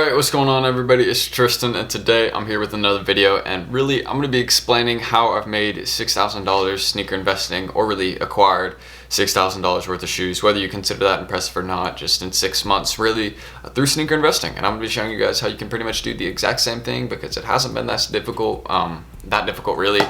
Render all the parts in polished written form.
Alright, what's going on everybody? It's Tristan and today I'm here with another video, and really I'm going to be explaining how I've made $6,000 sneaker investing, or really acquired $6,000 worth of shoes, whether you consider that impressive or not, just in 6 months really through sneaker investing. And I'm going to be showing you guys how you can pretty much do the exact same thing, because it hasn't been that difficult really.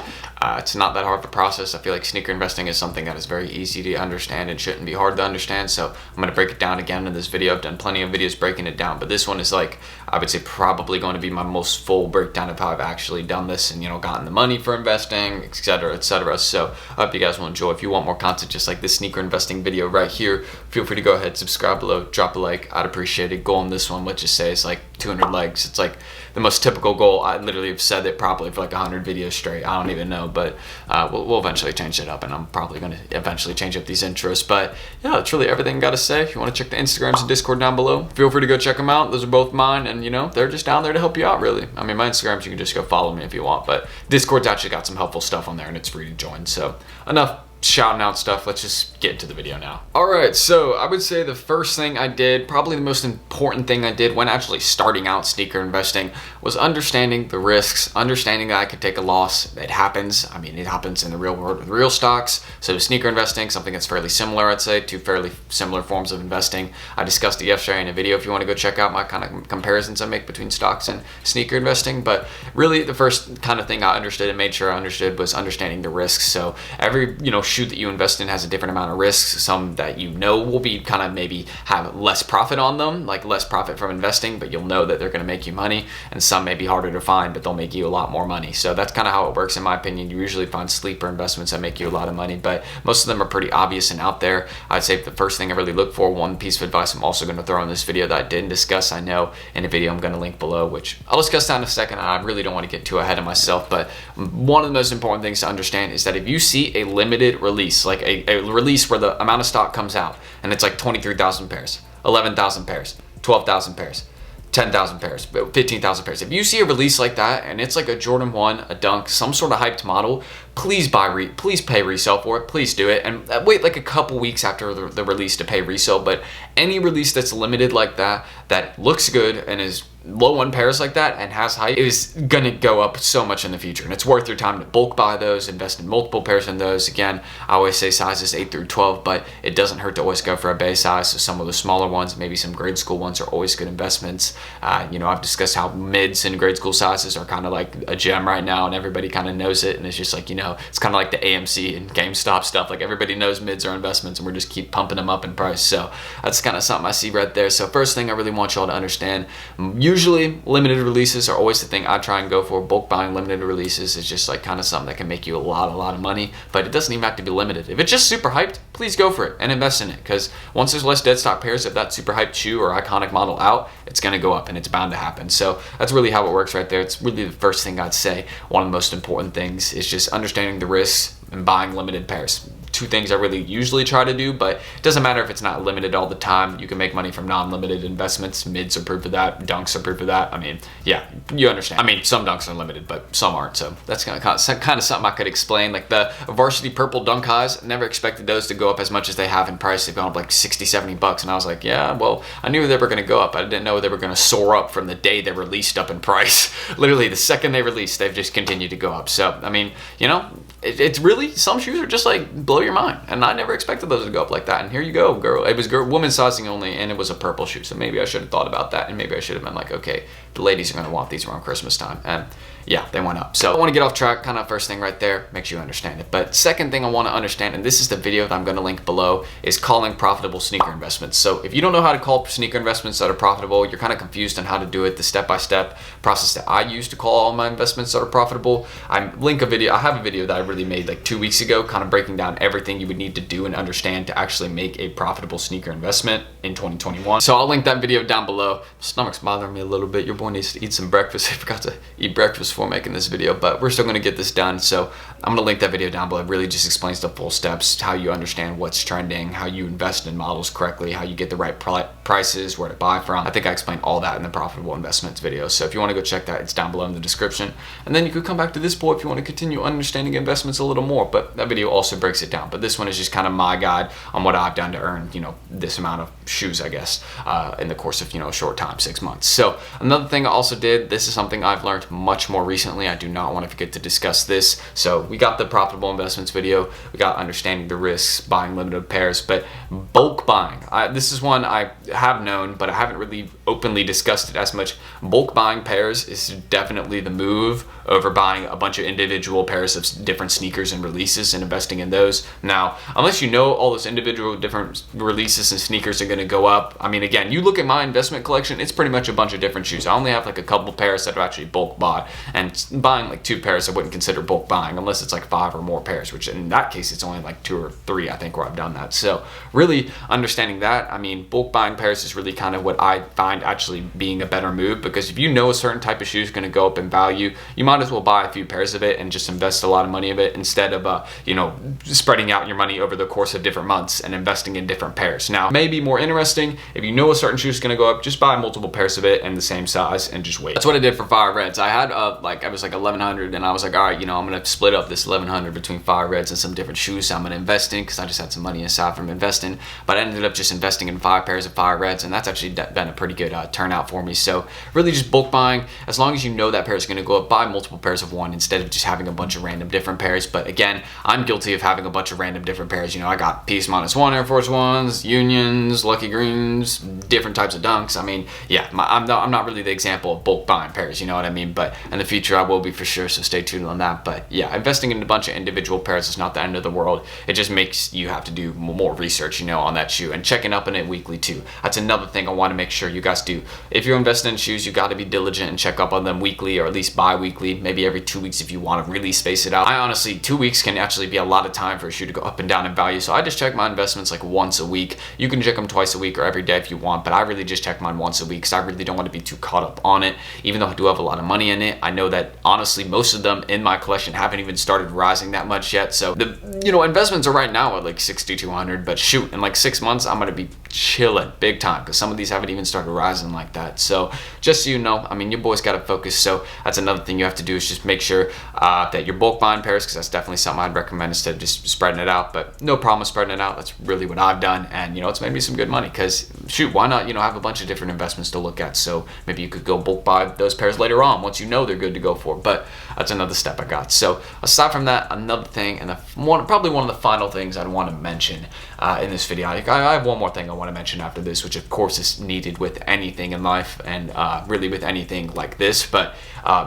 It's not that hard of a process. I feel like sneaker investing is something that is very easy to understand and shouldn't be hard to understand. So I'm going to break it down again in this video. I've done plenty of videos breaking it down, but this one is like, I would say probably going to be my most full breakdown of how I've actually done this and, gotten the money for investing, etc., etc. So I hope you guys will enjoy. If you want more content just like this sneaker investing video right here, feel free to go ahead, subscribe below, drop a like. I'd appreciate it. Goal on this one, let's just say it's like 200 likes. It's like the most typical goal. I literally have said it probably for like 100 videos straight. I don't even know, but we'll eventually change it up, and I'm probably going to eventually change up these intros. But yeah, that's really everything I got to say. If you want to check the Instagrams and Discord down below, feel free to go check them out. Those are both mine, and they're just down there to help you out, really. I mean, my Instagrams, you can just go follow me if you want, but Discord's actually got some helpful stuff on there, and it's free to join. So enough shouting out stuff, let's just get into the video now. Alright, so I would say the first thing I did, probably the most important thing I did when actually starting out sneaker investing, was understanding the risks, understanding that I could take a loss. It happens. I mean, it happens in the real world with real stocks. So sneaker investing, something that's fairly similar, I'd say, two fairly similar forms of investing. I discussed it yesterday in a video if you want to go check out my kind of comparisons I make between stocks and sneaker investing. But really the first kind of thing I understood and made sure I understood was understanding the risks. So every shoe that you invest in has a different amount of risks. Some that will be kind of maybe have less profit on them, like less profit from investing, but you'll know that they're going to make you money. And some may be harder to find, but they'll make you a lot more money. So that's kind of how it works in my opinion. You usually find sleeper investments that make you a lot of money, but most of them are pretty obvious and out there. I'd say the first thing I really look for, one piece of advice I'm also going to throw in this video that I didn't discuss, I know, in a video I'm going to link below, which I'll discuss that in a second. I really don't want to get too ahead of myself, but one of the most important things to understand is that if you see a limited release, like a release where the amount of stock comes out and it's like 23,000 pairs, 11,000 pairs, 12,000 pairs, 10,000 pairs, 15,000 pairs. If you see a release like that and it's like a Jordan 1, a Dunk, some sort of hyped model, please please pay resale for it. Please do it, and wait like a couple weeks after the release to pay resale. But any release that's limited like that, that looks good and is low on pairs like that and has hype, is gonna go up so much in the future, and it's worth your time to bulk buy those, invest in multiple pairs in those. Again, I always say sizes 8 through 12, but it doesn't hurt to always go for a base size. So some of the smaller ones, maybe some grade school ones, are always good investments. I've discussed how mids and grade school sizes are kind of like a gem right now, and everybody kind of knows it, and it's just like, it's kind of like the AMC and GameStop stuff. Like, everybody knows mids are investments, and we're just keep pumping them up in price. So that's kind of something I see right there. So first thing I really want y'all to understand, usually limited releases are always the thing I try and go for. Bulk buying limited releases is just like kind of something that can make you a lot of money, but it doesn't even have to be limited. If it's just super hyped, please go for it and invest in it, because once there's less dead stock pairs of that super hyped shoe or iconic model out, it's going to go up, and it's bound to happen. So that's really how it works right there. It's really the first thing I'd say. One of the most important things is just understanding the risks and buying limited pairs. Two things I really usually try to do, but it doesn't matter if it's not limited all the time. You can make money from non-limited investments. Mids are proof of that. Dunks are proof of that. I mean, yeah, you understand. I mean, some dunks are limited, but some aren't. So that's kind of something I could explain. Like the varsity purple dunk highs, never expected those to go up as much as they have in price. They've gone up like 60, 70 bucks. And I was like, yeah, well, I knew they were going to go up. I didn't know they were going to soar up from the day they released up in price. Literally the second they released, they've just continued to go up. So, I mean, it's really, some shoes are just like blow your mind, and I never expected those to go up like that. And here you go, girl. It was woman sizing only, and it was a purple shoe, so maybe I should have thought about that, and maybe I should have been like, okay, the ladies are going to want these around Christmas time. And yeah, they went up. So I want to get off track. Kind of first thing right there, make sure you understand it. But second thing I want to understand, and this is the video that I'm going to link below, is calling profitable sneaker investments. So if you don't know how to call sneaker investments that are profitable, you're kind of confused on how to do it, the step-by-step process that I use to call all my investments that are profitable, I have a video that I really made like 2 weeks ago, kind of breaking down everything you would need to do and understand to actually make a profitable sneaker investment in 2021. So I'll link that video down below. My stomach's bothering me a little bit. Your boy needs to eat some breakfast. I forgot to eat breakfast before making this video, but we're still going to get this done. So I'm going to link that video down below. It really just explains the full steps, how you understand what's trending, how you invest in models correctly, how you get the right prices, where to buy from. I think I explained all that in the profitable investments video. So if you want to go check that, it's down below in the description. And then you could come back to this boy if you want to continue understanding investments a little more, but that video also breaks it down. But this one is just kind of my guide on what I've done to earn, this amount of shoes, I guess, in the course of, a short time, 6 months. So another thing I also did, this is something I've learned much more recently. I do not want to forget to discuss this. So we got the profitable investments video, we got understanding the risks, buying limited pairs, but bulk buying. This is one I have known, but I haven't really openly discussed it as much. Bulk buying pairs is definitely the move over buying a bunch of individual pairs of different sneakers and releases and investing in those. Now, unless you know all those individual different releases and sneakers are going to go up, I mean, again, you look at my investment collection, it's pretty much a bunch of different shoes. I only have like a couple pairs that are actually bulk bought, and buying like 2 pairs I wouldn't consider bulk buying unless it's like 5 or more pairs, which in that case it's only like 2 or 3, I think, where I've done that. So really understanding that, I mean, bulk buying pairs is really kind of what I find actually being a better move, because if you know a certain type of shoe is going to go up in value, you might as well buy a few pairs of it and just invest a lot of money of it instead of spreading out your money over the course of different months and investing in different pairs. Now, maybe more interesting, if you know a certain shoe is going to go up, just buy multiple pairs of it in the same size and just wait. That's what I did for Fire Reds. I had I was like 1100, and I was like, all right, I'm going to split up this 1100 between Fire Reds and some different shoes I'm going to invest in, because I just had some money aside from investing. But I ended up just investing in 5 pairs of Fire Reds, and that's actually been a pretty good turnout for me. So really just bulk buying, as long as you know that pair is going to go up, buy multiple pairs of one instead of just having a bunch of random different pairs. But again, I'm guilty of having a bunch of random different pairs. I got Peace -1 Air Force Ones, Unions, Lucky Greens, different types of Dunks. I mean, yeah, I'm not really the example of bulk buying pairs, you know what I mean? But in the future I will be for sure, so stay tuned on that. But yeah, investing in a bunch of individual pairs is not the end of the world. It just makes you have to do more research, on that shoe, and checking up on it weekly too. That's another thing I want to make sure you guys do. If you're investing in shoes, you got to be diligent and check up on them weekly, or at least bi-weekly, maybe every 2 weeks if you want to really space it out. I honestly, 2 weeks can actually be a lot of time for a shoe to go up and down in value, so I just check my investments like once a week. You can check them twice a week or every day if you want, but I really just check mine once a week because I really don't want to be too caught up on it. Even though I do have a lot of money in it, I know that honestly most of them in my collection haven't even started rising that much yet. So the investments are right now at like 6,200, but shoot, in like 6 months I'm gonna be chilling big time because some of these haven't even started rising like that. So just so you know, I mean, your boy's got to focus. So that's another thing you have to do, is just make sure that you're bulk buying pairs, because that's definitely something I'd recommend instead of just spreading it out. But no problem with spreading it out. That's really what I've done, and it's made me some good money, because shoot, why not have a bunch of different investments to look at? So maybe you could go bulk buy those pairs later on once you know they're good to go for. But that's another step I got. So aside from that, another thing, and probably one of the final things I'd want to mention in this video, I have one more thing I want to mention after this, which of course is needed with anything in life, and really with anything like this. But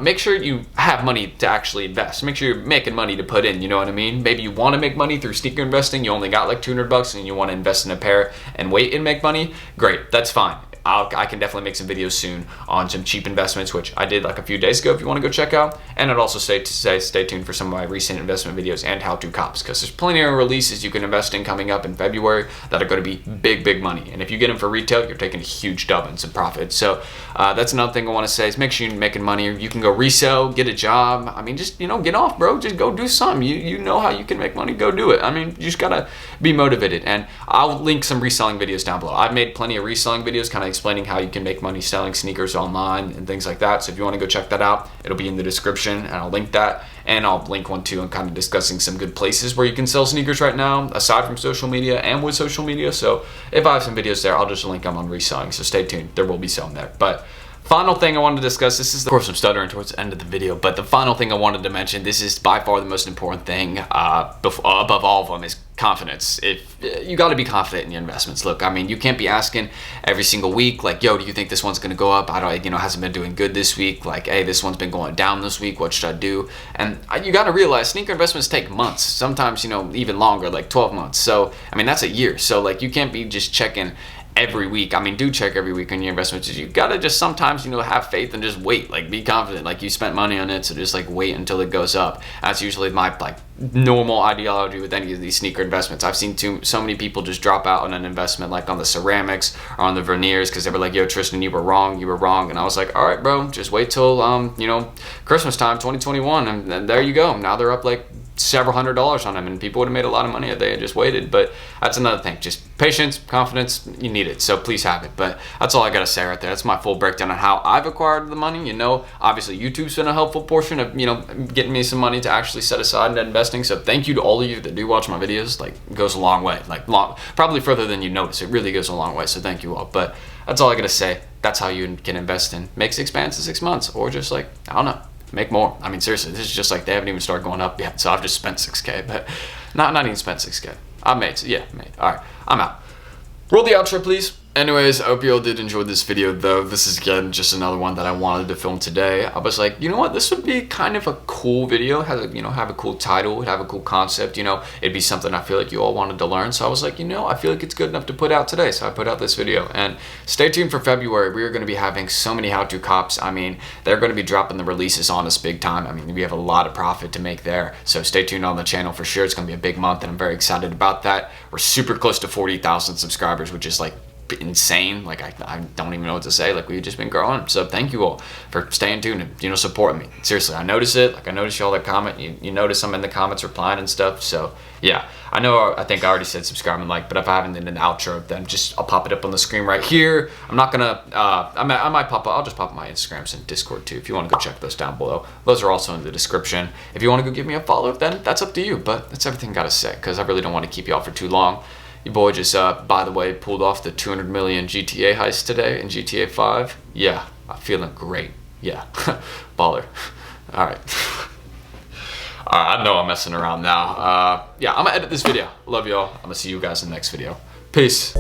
make sure you have money to actually invest. Make sure you're making money to put in, you know what I mean? Maybe you want to make money through sneaker investing, you only got like $200 and you want to invest in a pair and wait and make money. Great, that's fine. I can definitely make some videos soon on some cheap investments, which I did like a few days ago if you want to go check out. And I'd also say stay tuned for some of my recent investment videos and how-to cops, because there's plenty of releases you can invest in coming up in February that are going to be big money. And if you get them for retail, you're taking a huge dub and some profit. So that's another thing I want to say, is make sure you're making money. You can go resell, get a job. I mean, just get off, bro. Just go do something. You know how you can make money. Go do it. I mean, you just gotta be motivated. And I'll link some reselling videos down below. I've made plenty of reselling videos, kind of explaining how you can make money selling sneakers online and things like that. So if you want to go check that out, it'll be in the description, and I'll link that. And I'll link one too, and kind of discussing some good places where you can sell sneakers right now, aside from social media and with social media. So if I have some videos there, I'll just link them on reselling. So stay tuned. There will be some there. But final thing I wanted to discuss, this is, of course, I'm stuttering towards the end of the video, but the final thing I wanted to mention, this is by far the most important thing above all of them, is confidence. If you got to be confident in your investments. Look, I mean, you can't be asking every single week, like, yo, do you think this one's going to go up? I don't, hasn't been doing good this week. Like, hey, this one's been going down this week. What should I do? And you got to realize sneaker investments take months, sometimes, even longer, like 12 months. So, I mean, that's a year. So, like, you can't be just checking every week. I mean, do check every week on your investments. You gotta just sometimes, have faith and just wait. Like, be confident. Like, you spent money on it, so just like wait until it goes up. That's usually my normal ideology with any of these sneaker investments. I've seen so many people just drop out on an investment, like on the ceramics or on the veneers, because they were like, yo, Tristan, you were wrong. And I was like, all right, bro, just wait till Christmas time 2021, and there you go. Now they're up like several $100s on them, and people would have made a lot of money if they had just waited. But that's another thing. Just patience, confidence, you need it. So please have it. But that's all I got to say right there. That's my full breakdown on how I've acquired the money. You know, obviously YouTube's been a helpful portion of, you know, getting me some money to actually set aside into investing. So thank you to all of you that do watch my videos. Like, it goes a long way. Like, probably further than you notice. It really goes a long way. So thank you all. But that's all I got to say. That's how you can invest in make 6 bands in 6 months, or just like, I don't know, make more. I mean, seriously, this is just like, they haven't even started going up yet. So I've just spent 6K, but not even spent 6K. I made, yeah, made. All right, I'm out. Roll the outro, please. Anyways, I hope you all did enjoy this video, though. This is, again, just another one that I wanted to film today. I was like, you know what, this would be kind of a cool video, have a cool title, have a cool concept, you know, it'd be something I feel like you all wanted to learn. So I was like, you know, I feel like it's good enough to put out today, so I put out this video. And stay tuned for February. We are going to be having so many how-to cops. I mean, they're going to be dropping the releases on us big time. I mean, we have a lot of profit to make there, so stay tuned on the channel for sure. It's going to be a big month, and I'm very excited about that. We're super close to 40,000 subscribers, which is like insane. Like, I don't even know what to say. Like, we've just been growing. So thank you all for staying tuned and, you know, supporting me. Seriously, I notice it. Like, I notice y'all that comment. You notice I'm in the comments replying and stuff. So yeah, I know, I think I already said subscribe and like, but if I haven't in an outro, then I'll pop it up on the screen right here. I'm not gonna I might pop up, I'll just pop my Instagrams and Discord too, if you want to go check those down below. Those are also in the description. If you want to go give me a follow, then that's up to you. But that's everything I gotta say, because I really don't want to keep y'all for too long. Your boy just, by the way, pulled off the 200 million GTA heist today in GTA 5. Yeah, I'm feeling great. Yeah, baller. All right. All right, I know I'm messing around now. Yeah, I'm gonna edit this video. Love y'all. I'm gonna see you guys in the next video. Peace.